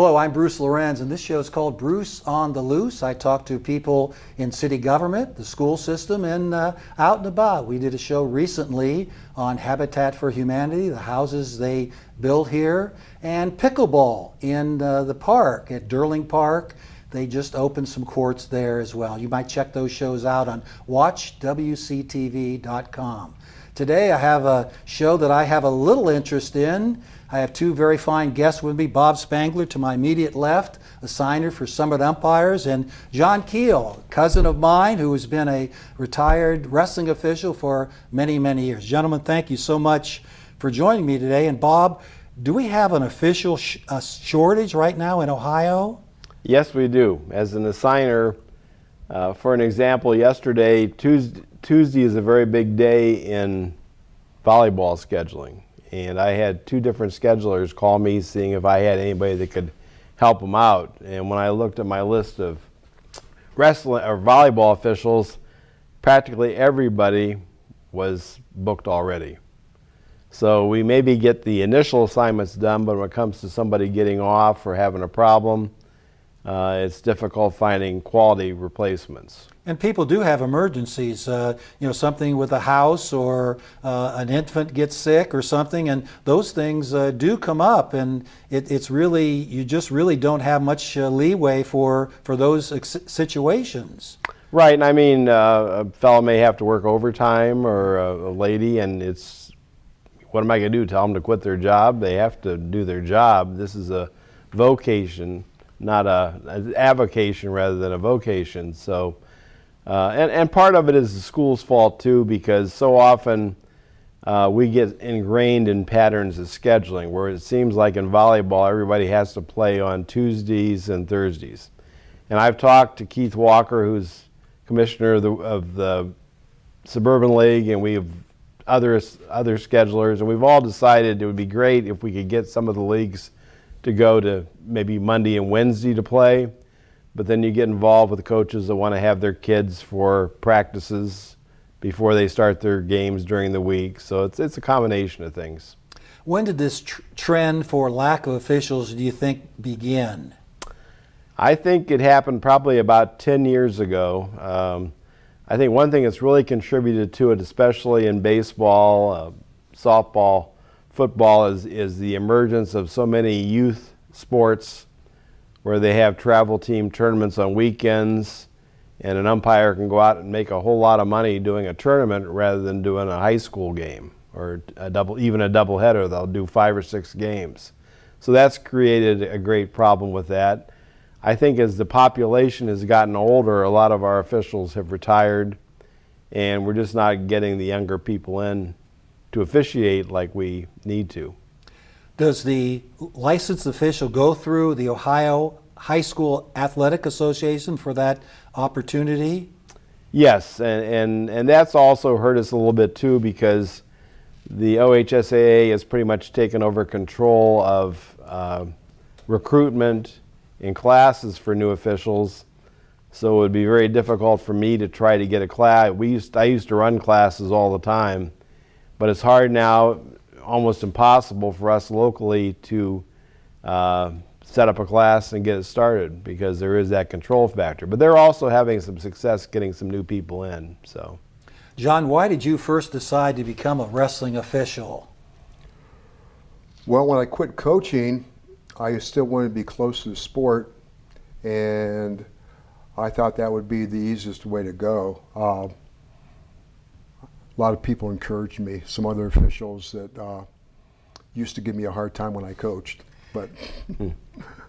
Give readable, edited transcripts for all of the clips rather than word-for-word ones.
Hello, I'm Bruce Lorincz, and this show is called Bruce on the Loose. I talk to people in city government, the school system, and out and about. We did a show recently on Habitat for Humanity, the houses they built here, and pickleball in the park at Durling Park. They just opened some courts there as well. You might check those shows out on watchwctv.com. Today I have a show that I have a little interest in. I have two very fine guests with me, Bob Spanger to my immediate left, a signer for Summit Umpires, and John Kiel, cousin of mine who has been a retired wrestling official for many, many years. Gentlemen, thank you so much for joining me today. And Bob, do we have an official shortage right now in Ohio? Yes, we do. As an assigner, for an example, yesterday, Tuesday is a very big day in volleyball scheduling. And I had two different schedulers call me seeing if I had anybody that could help them out. And when I looked at my list of wrestling or volleyball officials, practically everybody was booked already. So we maybe get the initial assignments done, but when it comes to somebody getting off or having a problem, it's difficult finding quality replacements. And people do have emergencies, something with a house or an infant gets sick or something, and those things do come up, and it's really, you just really don't have much leeway for those situations. Right, and I mean, a fellow may have to work overtime or a lady, and it's, what am I going to do, tell them to quit their job? They have to do their job. This is a vocation, not an avocation rather than a vocation. So, and part of it is the school's fault too, because so often we get ingrained in patterns of scheduling where it seems like in volleyball everybody has to play on Tuesdays and Thursdays. And I've talked to Keith Walker, who's commissioner of the Suburban League, and we have other schedulers, and we've all decided it would be great if we could get some of the leagues to go to maybe Monday and Wednesday to play, but then you get involved with coaches that want to have their kids for practices before they start their games during the week. So it's a combination of things. When did this trend for lack of officials, do you think, begin? I think it happened probably about 10 years ago. I think one thing that's really contributed to it, especially in baseball, softball, football, is the emergence of so many youth sports where they have travel team tournaments on weekends, and an umpire can go out and make a whole lot of money doing a tournament rather than doing a high school game or even a doubleheader. They'll do 5 or 6 games. So that's created a great problem with that. I think as the population has gotten older, a lot of our officials have retired, and we're just not getting the younger people in to officiate like we need to. Does the licensed official go through the Ohio High School Athletic Association for that opportunity? Yes, and that's also hurt us a little bit too, because the OHSAA has pretty much taken over control of recruitment in classes for new officials. So it would be very difficult for me to try to get a class. I used to run classes all the time, but it's hard now, almost impossible for us locally to set up a class and get it started because there is that control factor. But they're also having some success getting some new people in. So, John, why did you first decide to become a wrestling official? Well, when I quit coaching, I still wanted to be close to the sport, and I thought that would be the easiest way to go. A lot of people encouraged me, some other officials that used to give me a hard time when I coached. But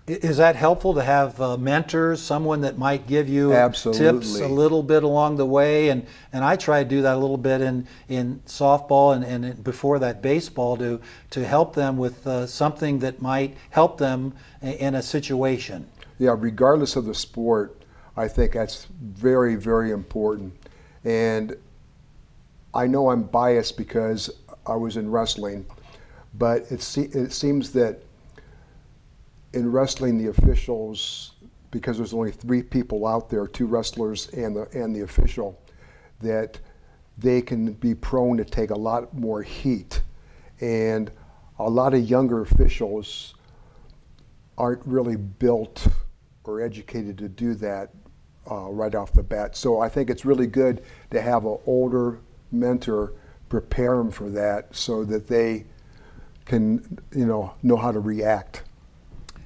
is that helpful to have mentors, someone that might give you Absolutely. tips a little bit along the way? And I try to do that a little bit in softball and before that baseball to help them with something that might help them in a situation. Yeah, regardless of the sport, I think that's very, very important. And I know I'm biased because I was in wrestling, but it seems that in wrestling, the officials, because there's only 3 people out there, 2 wrestlers and the official, that they can be prone to take a lot more heat. And a lot of younger officials aren't really built or educated to do that right off the bat. So I think it's really good to have an older mentor prepare them for that so that they can, know how to react.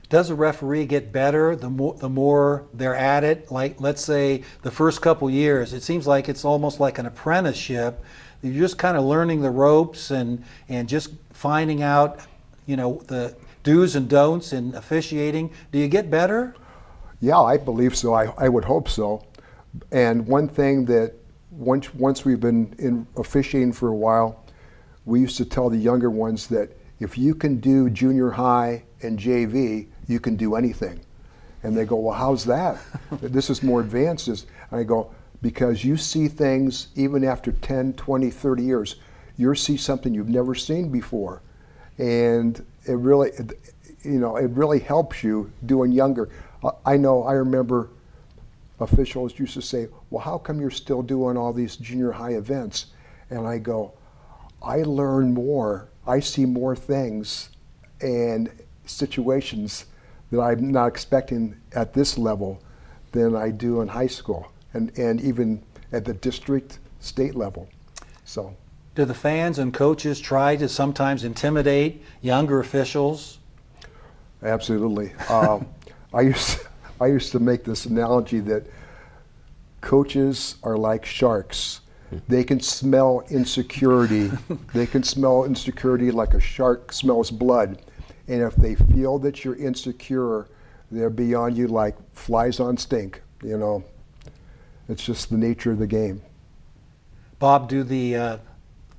Does a referee get better the more they're at it? Like, let's say the first couple years, it seems like it's almost like an apprenticeship. You're just kind of learning the ropes and just finding out, the do's and don'ts in officiating. Do you get better? Yeah, I believe so. I would hope so. And one thing that once we've been in officiating for a while, we used to tell the younger ones that if you can do junior high and JV, you can do anything. And they go, well, how's that? This is more advanced. And I go, because you see things even after 10, 20, 30 years, you'll see something you've never seen before. And it really helps you doing younger. I remember officials used to say, well, how come you're still doing all these junior high events? And I go, I learn more. I see more things and situations that I'm not expecting at this level than I do in high school and even at the district, state level. So, do the fans and coaches try to sometimes intimidate younger officials? Absolutely. I used to make this analogy that coaches are like sharks. They can smell insecurity. They can smell insecurity like a shark smells blood. And if they feel that you're insecure, they're beyond you like flies on stink. It's just the nature of the game. Bob, do the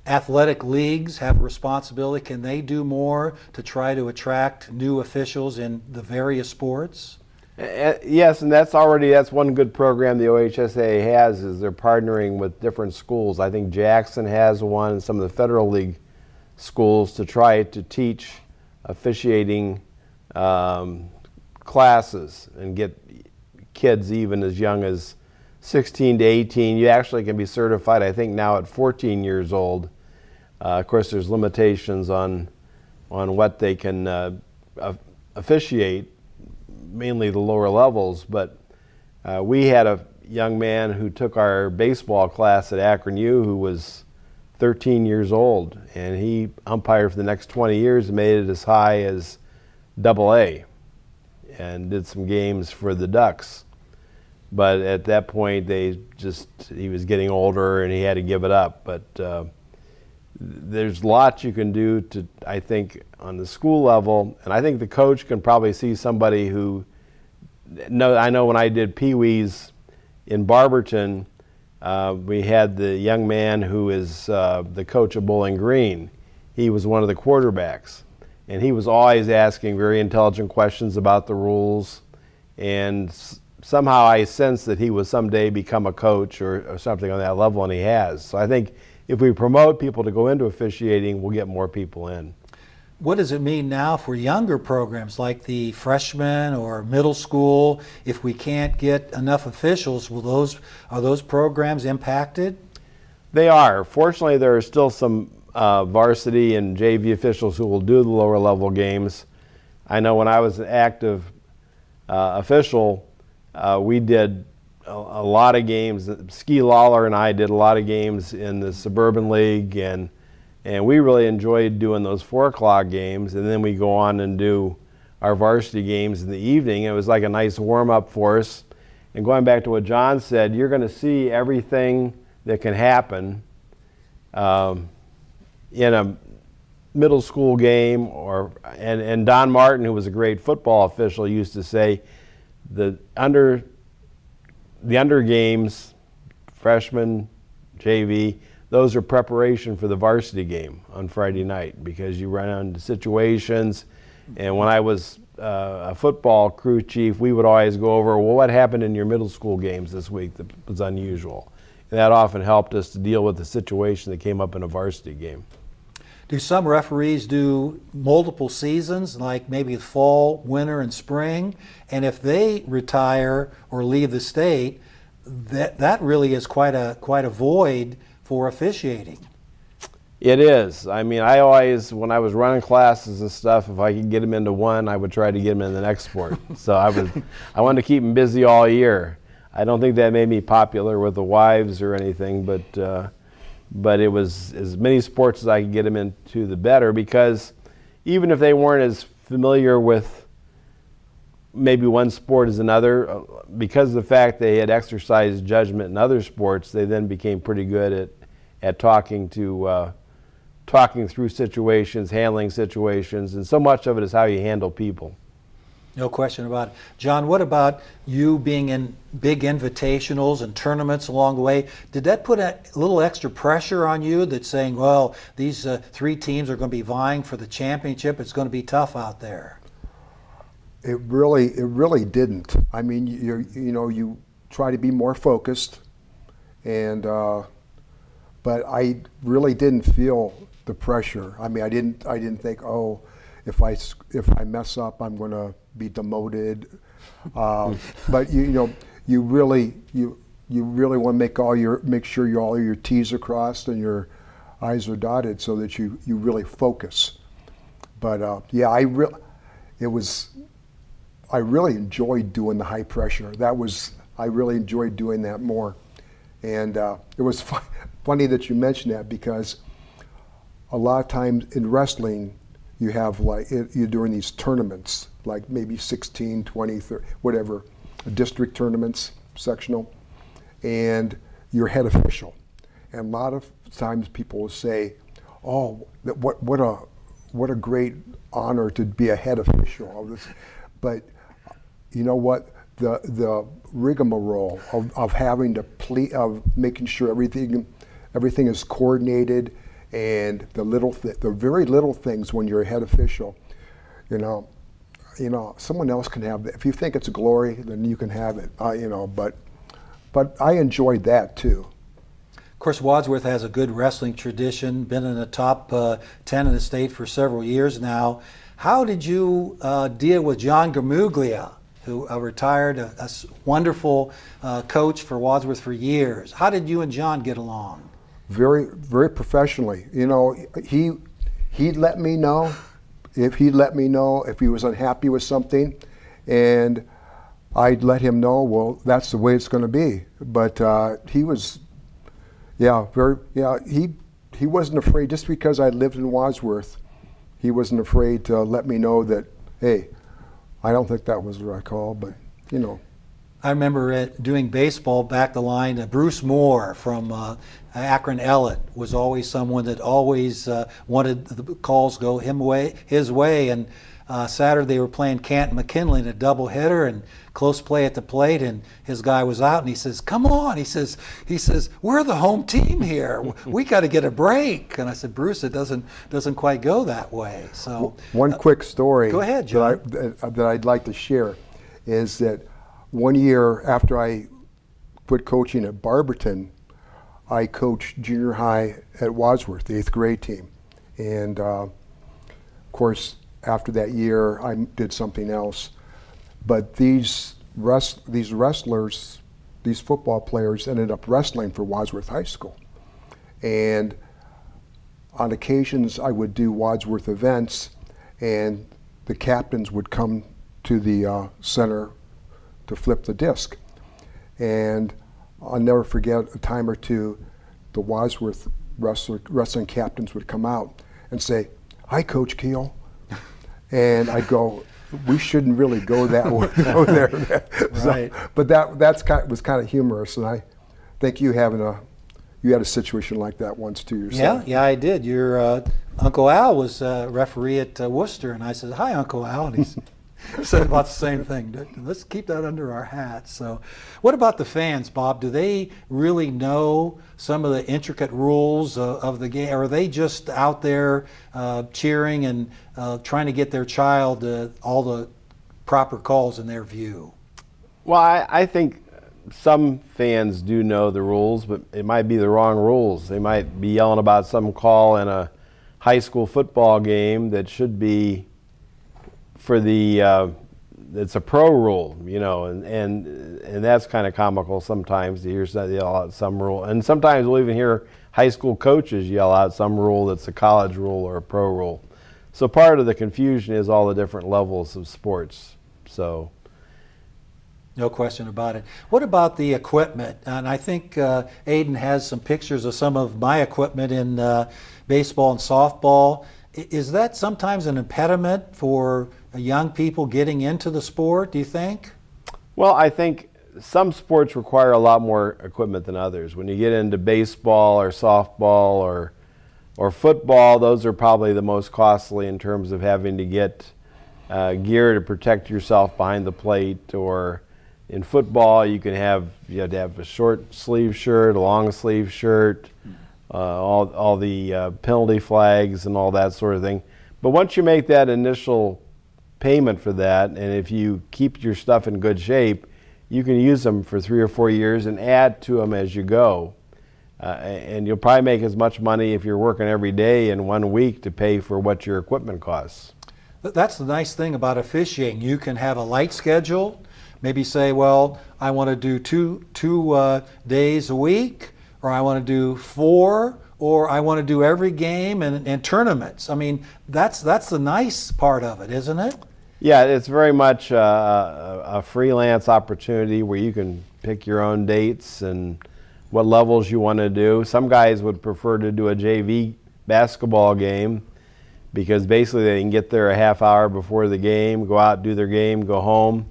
athletic leagues have a responsibility? Can they do more to try to attract new officials in the various sports? Yes, and that's one good program the OHSAA has, is they're partnering with different schools. I think Jackson has one, and some of the Federal League schools to try to teach officiating classes and get kids even as young as 16 to 18. You actually can be certified, I think, now at 14 years old. Of course, there's limitations on what they can officiate, mainly the lower levels, but we had a young man who took our baseball class at Akron U who was 13 years old, and he umpired for the next 20 years and made it as high as AA and did some games for the Ducks. But at that point, he was getting older and he had to give it up. But there's lots you can do to, I think, on the school level, and I think the coach can probably see somebody who, I know when I did Pee Wees in Barberton, we had the young man who is the coach of Bowling Green. He was one of the quarterbacks, and he was always asking very intelligent questions about the rules, and somehow I sensed that he would someday become a coach or something on that level, and he has. So I think if we promote people to go into officiating, we'll get more people in. What does it mean now for younger programs like the freshman or middle school? If we can't get enough officials, are those programs impacted? They are. Fortunately, there are still some varsity and JV officials who will do the lower level games. I know when I was an active official, we did a lot of games. Ski Lawler and I did a lot of games in the Suburban League, and we really enjoyed doing those 4 o'clock games, and then we go on and do our varsity games in the evening. It was like a nice warm-up for us. And going back to what John said, you're going to see everything that can happen in a middle school game. And Don Martin, who was a great football official, used to say the under games, freshman, JV, those are preparation for the varsity game on Friday night, because you run into situations. And when I was a football crew chief, we would always go over, well, what happened in your middle school games this week that was unusual? And that often helped us to deal with the situation that came up in a varsity game. Do some referees do multiple seasons, like maybe fall, winter, and spring? And if they retire or leave the state, that really is quite a void for officiating. It is. I mean, I always, when I was running classes and stuff, if I could get them into one, I would try to get them in the next sport. So I wanted to keep them busy all year. I don't think that made me popular with the wives or anything, but it was as many sports as I could get them into, the better, because even if they weren't as familiar with maybe one sport as another, because of the fact they had exercised judgment in other sports, they then became pretty good at talking through situations, handling situations, and so much of it is how you handle people. No question about it. John, what about you being in big invitationals and tournaments along the way? Did that put a little extra pressure on you, that saying, well, these 3 teams are going to be vying for the championship, it's going to be tough out there? It really didn't. I mean, you try to be more focused, and but I really didn't feel the pressure. I mean, I didn't think, oh, if I mess up, I'm going to be demoted. But you really want to make sure all your T's are crossed and your I's are dotted, so that you really focus. But yeah, I really enjoyed doing the high pressure. I really enjoyed doing that more. And it was funny that you mentioned that, because a lot of times in wrestling, you have you're doing these tournaments, like maybe 16, 20, 30, whatever, district tournaments, sectional, and you're head official. And a lot of times people will say, oh, what a great honor to be a head official of this. But you know what? The rigmarole of having to of making sure everything is coordinated, and the very little things when you're a head official, someone else can have that. If you think it's a glory, then you can have it. But I enjoyed that too. Of course, Wadsworth has a good wrestling tradition, been in the top 10 in the state for several years now. How did you deal with John Gramuglia, who retired, a wonderful coach for Wadsworth for years? How did you and John get along? Very, very professionally. He'd let me know if he was unhappy with something, and I'd let him know, well, that's the way it's going to be. But he was, he wasn't afraid. Just because I lived in Wadsworth, he wasn't afraid to let me know that, hey, I don't think that was the right call, but I remember doing baseball back the line. Bruce Moore from Akron Ellet was always someone that always wanted the calls go his way. And Saturday they were playing Canton McKinley in a doubleheader, and close play at the plate, and his guy was out, and he says, "Come on!" He says, "We're the home team here. We got to get a break." And I said, "Bruce, it doesn't quite go that way." So one quick story. Go ahead, John. That I'd like to share is that one year after I quit coaching at Barberton, I coached junior high at Wadsworth, the 8th grade team. And of course, after that year, I did something else. But these wrestlers, these football players, ended up wrestling for Wadsworth High School. And on occasions, I would do Wadsworth events, and the captains would come to the center to flip the disc. And I'll never forget, a time or two, the Wadsworth wrestling captains would come out and say, "Hi, Coach Kiel." And I'd go, "We shouldn't really go that way, go there." Right. So, but was kind of humorous, and I think you had a situation like that once too yourself. Yeah, I did. Your Uncle Al was referee at Worcester, and I said, "Hi, Uncle Al," and he said about the same thing. Let's keep that under our hats. So, what about the fans, Bob? Do they really know some of the intricate rules of the game? Or are they just out there cheering and trying to get their child all the proper calls in their view? Well, I think some fans do know the rules, but it might be the wrong rules. They might be yelling about some call in a high school football game that should be for the it's a pro rule, and that's kind of comical sometimes to hear somebody yell out some rule. And sometimes we'll even hear high school coaches yell out some rule that's a college rule or a pro rule. So part of the confusion is all the different levels of sports. So. No question about it. What about the equipment? And I think Aiden has some pictures of some of my equipment in baseball and softball. Is that sometimes an impediment for young people getting into the sport, do you think? Well, I think some sports require a lot more equipment than others. When you get into baseball or softball or football, those are probably the most costly in terms of having to get gear to protect yourself behind the plate. Or in football, you have to have a short sleeve shirt, a long sleeve shirt, all the penalty flags and all that sort of thing. But once you make that initial payment for that, and if you keep your stuff in good shape, you can use them for 3 or 4 years and add to them as you go. And you'll probably make as much money if you're working every day in 1 week to pay for what your equipment costs. That's the nice thing about officiating. You can have a light schedule, maybe say, well, I want to do two days a week, or I want to do 4, or I want to do every game and tournaments. I mean, that's the nice part of it, isn't it? Yeah, it's very much a freelance opportunity where you can pick your own dates and what levels you want to do. Some guys would prefer to do a JV basketball game because basically they can get there a half hour before the game, go out, do their game, go home.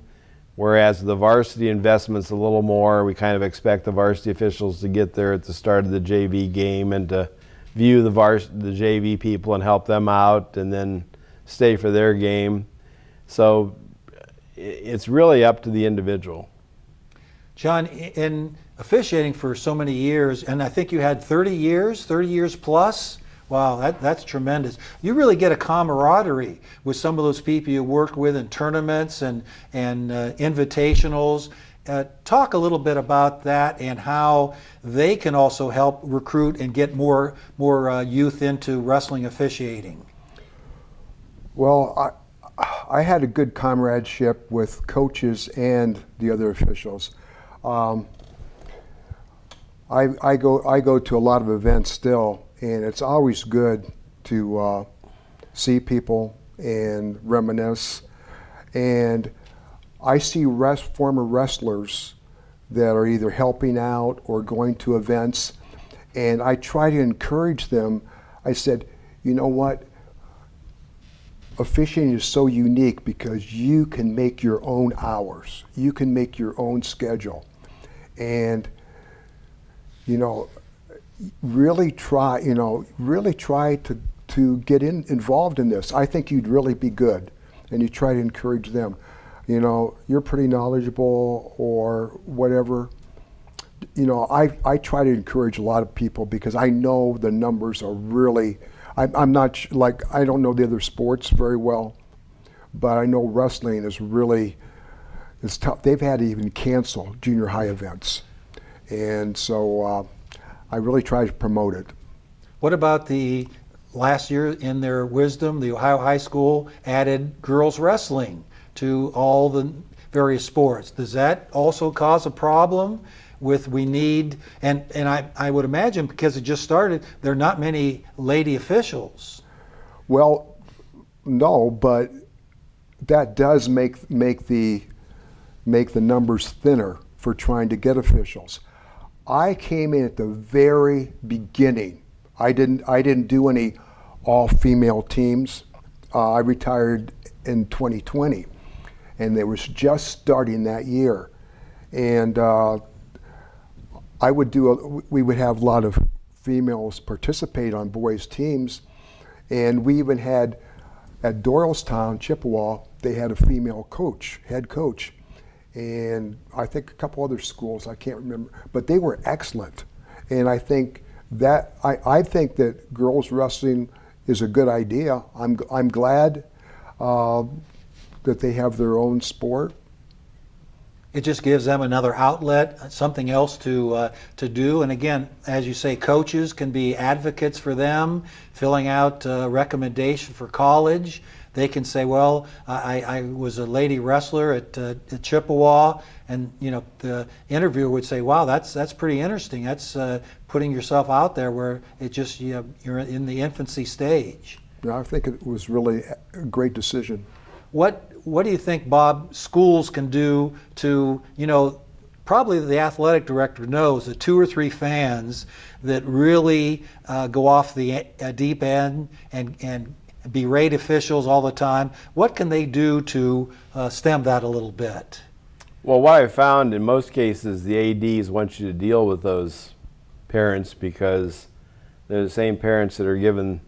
Whereas the varsity investment's a little more. We kind of expect the varsity officials to get there at the start of the JV game and to view the JV people and help them out and then stay for their game. So it's really up to the individual. John, in officiating for so many years, and I think you had 30 years plus. Wow, that's tremendous. You really get a camaraderie with some of those people you work with in tournaments and invitationals. Talk a little bit about that and how they can also help recruit and get more youth into wrestling officiating. Well, I had a good comradeship with coaches and the other officials. I go to a lot of events still, and it's always good to see people and reminisce. And I see former wrestlers that are either helping out or going to events, and I try to encourage them. I said, you know what? Officiating is so unique because you can make your own hours. You can make your own schedule. And, really try to get involved in this. I think you'd really be good. And you try to encourage them. You're pretty knowledgeable or whatever. I try to encourage a lot of people because I know the numbers are really, I'm not, I don't know the other sports very well, but I know wrestling is tough. They've had to even cancel junior high events. And so I really try to promote it. What about the last year, in their wisdom, the Ohio High School added girls wrestling to all the various sports? Does that also cause a problem with and I would imagine because it just started, there are not many lady officials. Well, no, but that does make the numbers thinner for trying to get officials. I came in at the very beginning. I didn't do any all-female teams. I retired in 2020, and they was just starting that year. And we would have a lot of females participate on boys' teams, and we even had at Doylestown, Chippewa, they had a female head coach. And I think a couple other schools, I can't remember, but they were excellent. And I think that girls wrestling is a good idea. I'm glad that they have their own sport. It just gives them another outlet, something else to do. And again, as you say, coaches can be advocates for them, filling out a recommendation for college. they can say, well, I was a lady wrestler at Chippewa, and the interviewer would say, wow, that's pretty interesting. That's putting yourself out there where you're in the infancy stage. I think it was really a great decision. What do you think, Bob, schools can do to, probably the athletic director knows the 2 or 3 fans that really go off the deep end and berate officials all the time. What can they do to stem that a little bit? Well, what I found in most cases, the ADs want you to deal with those parents because they're the same parents that are giving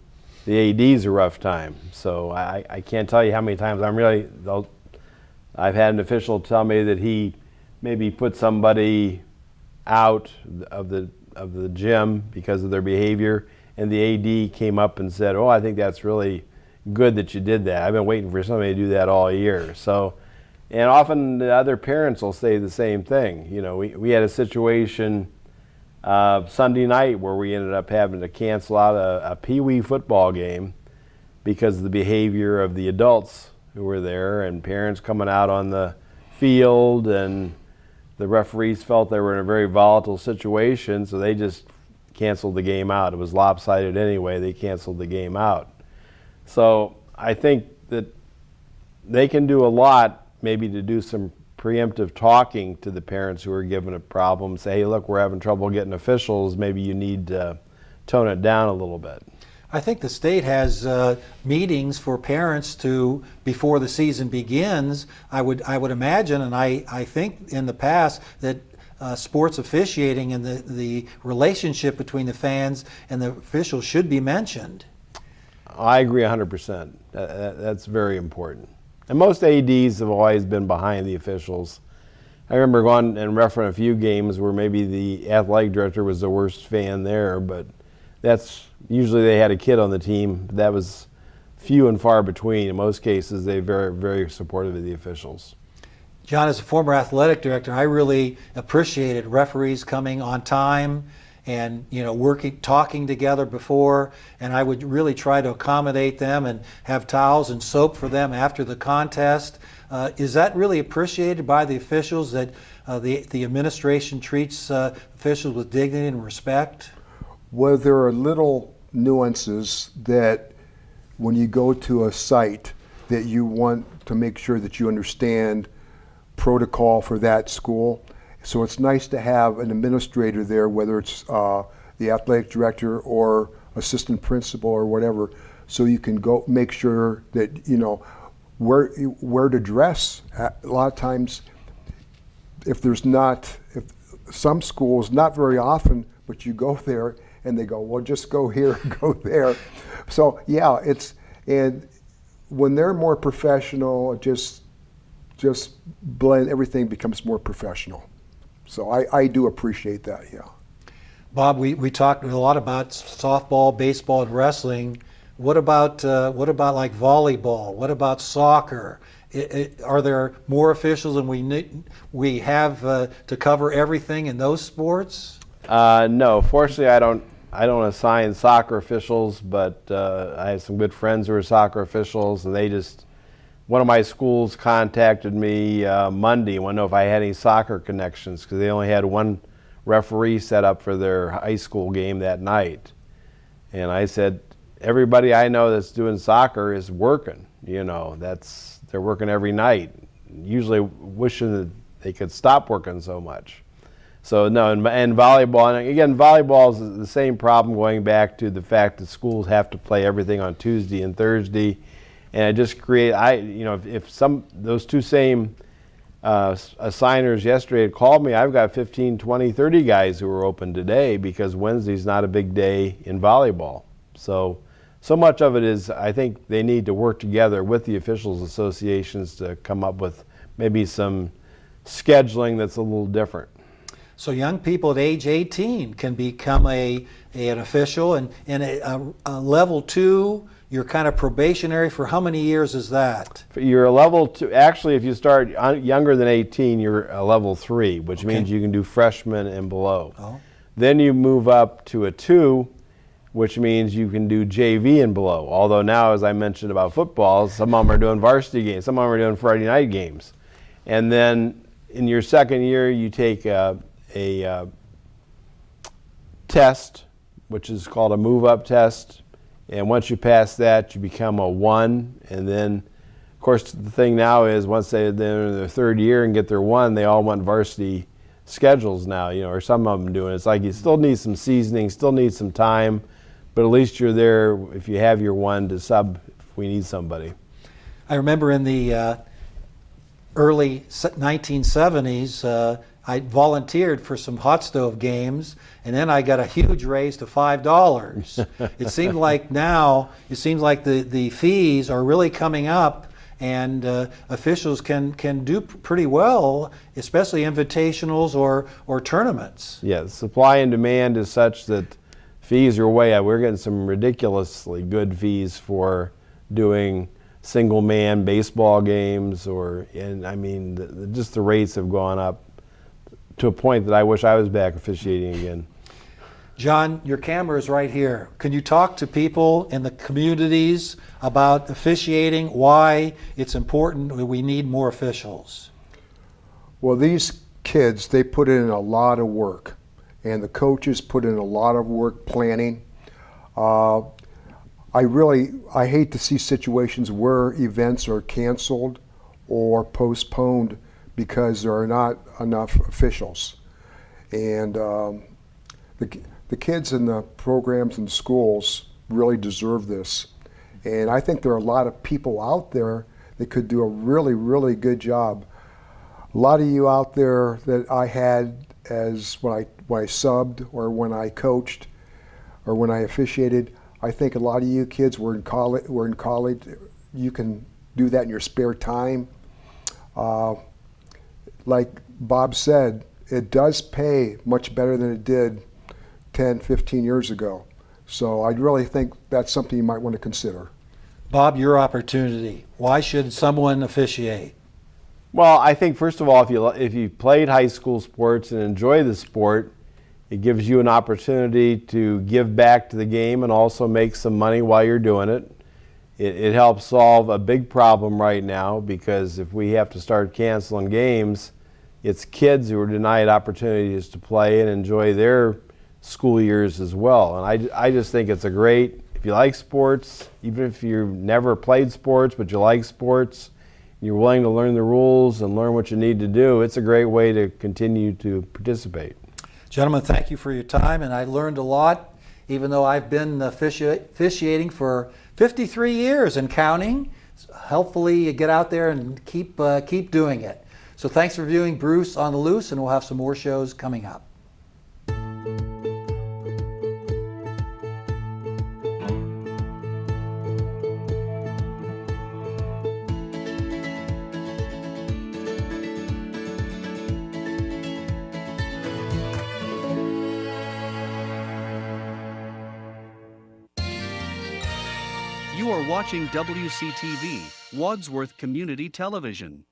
the ADs a rough time. So I can't tell you how many times I've had an official tell me that he maybe put somebody out of the gym because of their behavior, and the AD came up and said, oh, I think that's really good that you did that. I've been waiting for somebody to do that all year. So, and often the other parents will say the same thing. We had a situation Sunday night where we ended up having to cancel out a pee-wee football game because of the behavior of the adults who were there, and parents coming out on the field, and the referees felt they were in a very volatile situation, so they just canceled the game out. It was lopsided anyway. They canceled the game out. So I think that they can do a lot, maybe to do some preemptive talking to the parents who are given a problem. Say, hey, look, we're having trouble getting officials. Maybe you need to tone it down a little bit. I think the state has meetings for parents before the season begins. I would imagine, and I think in the past that sports officiating and the relationship between the fans and the officials should be mentioned. I agree 100%. That's very important. And most ADs have always been behind the officials. I remember going and refereeing a few games where maybe the athletic director was the worst fan there, but that's usually they had a kid on the team. That was few and far between. In most cases, they're very, very supportive of the officials. John, as a former athletic director, I really appreciated referees coming on time and talking together before, and I would really try to accommodate them and have towels and soap for them after the contest. Is that really appreciated by the officials, that the administration treats officials with dignity and respect? Well, there are little nuances that when you go to a site that you want to make sure that you understand protocol for that school. So it's nice to have an administrator there, whether it's the athletic director or assistant principal or whatever, so you can go make sure that where to dress. A lot of times, if some schools, not very often, but you go there and they go, well, just go here, go there. So yeah, and when they're more professional, just blend, everything becomes more professional. So I do appreciate that, yeah. Bob, we talked a lot about softball, baseball, and wrestling. What about like volleyball? What about soccer? Are there more officials than we have to cover everything in those sports? No, fortunately, I don't assign soccer officials, but I have some good friends who are soccer officials, and one of my schools contacted me Monday and wanted to know if I had any soccer connections, because they only had one referee set up for their high school game that night. And I said, everybody I know that's doing soccer is working. They're working every night, usually wishing that they could stop working so much. So no, and volleyball, and again, volleyball is the same problem, going back to the fact that schools have to play everything on Tuesday and Thursday, and it just if those two same assigners yesterday had called me, I've got 15, 20, 30 guys who are open today because Wednesday's not a big day in volleyball. So much of it is, I think they need to work together with the officials associations to come up with maybe some scheduling that's a little different. So young people at age 18 can become an official, and in a level 2, you're kind of probationary for how many years is that? You're a level 2. Actually, if you start younger than 18, you're a level 3, which means you can do freshman and below. Oh. Then you move up to a 2 which means you can do JV and below. Although now, as I mentioned about football, some of them are doing varsity games, some of them are doing Friday night games. And then in your second year, you take a test, which is called a move-up test. And once you pass that, you become a 1. And then, of course, the thing now is once they're in their third year and get their 1, they all want varsity schedules now, or some of them doing it. It's like you still need some seasoning, still need some time, but at least you're there if you have your 1 to sub if we need somebody. I remember in the early 1970s, I volunteered for some hot stove games, and then I got a huge raise to $5. It seems like now, the fees are really coming up, and officials can do pretty well, especially invitationals or tournaments. Yeah, supply and demand is such that fees are way up. We're getting some ridiculously good fees for doing single-man baseball games, and I mean, just the rates have gone up to a point that I wish I was back officiating again. John, your camera is right here. Can you talk to people in the communities about officiating, why it's important that we need more officials? Well, these kids, they put in a lot of work, and the coaches put in a lot of work planning. I hate to see situations where events are canceled or postponed because there are not enough officials. And the kids in the programs and schools really deserve this. And I think there are a lot of people out there that could do a really, really good job. A lot of you out there that I had as when I subbed or when I coached or when I officiated, I think a lot of you kids were in college. You can do that in your spare time. Like Bob said, it does pay much better than it did 10, 15 years ago. So I really think that's something you might want to consider. Bob, your opportunity. Why should someone officiate? Well, I think first of all, if you played high school sports and enjoy the sport, it gives you an opportunity to give back to the game and also make some money while you're doing it. It helps solve a big problem right now, because if we have to start canceling games, it's kids who are denied opportunities to play and enjoy their school years as well. And I just think it's a great, if you like sports, even if you've never played sports but you like sports, you're willing to learn the rules and learn what you need to do, it's a great way to continue to participate. Gentlemen, thank you for your time, and I learned a lot, even though I've been officiating for 53 years and counting. Hopefully you get out there and keep doing it. So thanks for viewing Bruce on the Loose, and we'll have some more shows coming up. You are watching WCTV, Wadsworth Community Television.